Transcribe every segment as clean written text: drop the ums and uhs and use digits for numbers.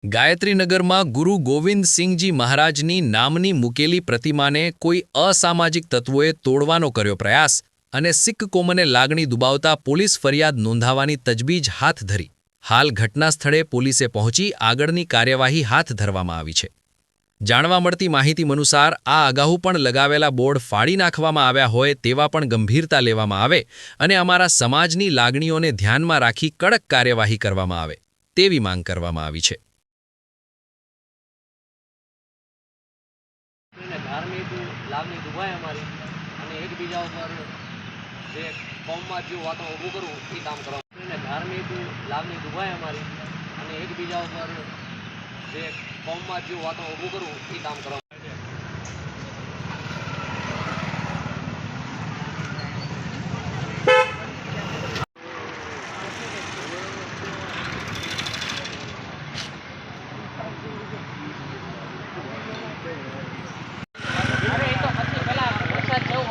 ગાયત્રીનગરમાં ગુરુ ગોવિંદસિંહજી મહારાજની નામની મૂકેલી પ્રતિમાને કોઈ અસામાજિક તત્વોએ તોડવાનો કર્યો પ્રયાસ અને શીખ કોમને લાગણી દુબાવતા પોલીસ ફરિયાદ નોંધાવવાની તજવીજ હાથ ધરી. હાલ ઘટના સ્થળે પોલીસે પહોંચી આગળની કાર્યવાહી હાથ ધરવામાં આવી છે. જાણવા મળતી માહિતી અનુસાર આ અગાઉ પણ લગાવેલા બોર્ડ ફાડી નાખવામાં આવ્યા હોય તેવા પણ ગંભીરતા લેવામાં આવે અને અમારા સમાજની લાગણીઓને ધ્યાનમાં રાખી કડક કાર્યવાહી કરવામાં આવે તેવી માંગ કરવામાં આવી છે. ધાર્મિક લાગણી દુભાય અમારી અને એકબીજા ઉપર જે કોમમાં જેવું વાતાવરણ ઊભું કરવું એ કામ કરવા. ધાર્મિક લાગણી દુભાય અમારી અને એકબીજા ઉપર જે કોમમાં જેવું વાતાવરણ ઊભું કરવું એ કામ કરવા.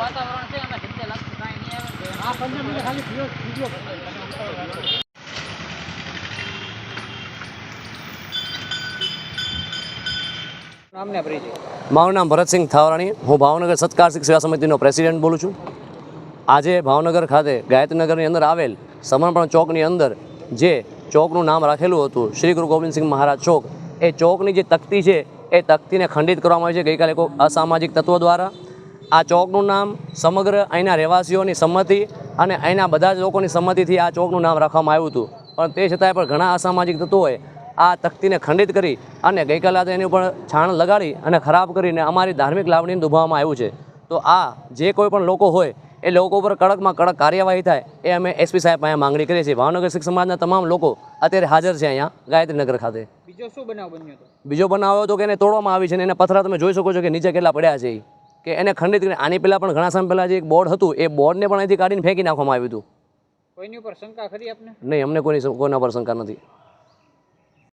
વાતાવરણ છે અમે ધંધે લાગતું કાંઈ નહીં આવે આ 15 મિનિટ ખાલી વિડિયો નામને પરિચય. મારું નામ ભરતસિંહ થાવરાણી. હું ભાવનગર સત્કાર શિક્ષક સેવા સમિતિનો પ્રેસિડેન્ટ બોલું છું. આજે ભાવનગર ખાતે ગાયત્રીનગરની અંદર આવેલ સમર્પણ ચોકની અંદર જે ચોકનું નામ રાખેલું હતું શ્રી ગુરુ ગોવિંદસિંહ મહારાજ ચોક, એ ચોકની જે તકતી છે એ તકતીને ખંડિત કરવામાં આવી છે ગઈકાલે કોઈ અસામાજિક તત્વો દ્વારા. આ ચોકનું નામ સમગ્ર અહીંના રહેવાસીઓની સંમતિ અને અહીંના બધા જ લોકોની સંમતિથી આ ચોકનું નામ રાખવામાં આવ્યું હતું, પણ તે છતાંય પણ ઘણા અસામાજિક તત્વોએ આ તકતીને ખંડિત કરી અને ગઈકાલે એની ઉપર છાણ લગાડી અને ખરાબ કરીને અમારી ધાર્મિક લાવણીને દુભાવવામાં આવ્યું છે. તો આ જે કોઈ પણ લોકો હોય એ લોકો ઉપર કડકમાં કડક કાર્યવાહી થાય એ અમે એસપી સાહેબ અહીંયા માંગણી કરીએ છીએ. ભાવનગર શીખ સમાજના તમામ લોકો અત્યારે હાજર છે અહીંયા ગાયત્રીનગર ખાતે. બીજો શું બનાવ બન્યો હતો? બીજો બનાવ હતો કે એને તોડવામાં આવી છે અને એના પથરા તમે જોઈ શકો છો કે નીચે કેટલા પડ્યા છે કે એને ખંડિત કરીને. આની પહેલાં પણ ઘણા સમય પહેલાં જે એક બોર્ડ હતું એ બોર્ડને પણ અહીંથી કાઢીને ફેંકી નાખવામાં આવ્યું હતું. કોઈની ઉપર શંકા ખરી આપને? નહીં, અમને કોઈના પર શંકા નથી.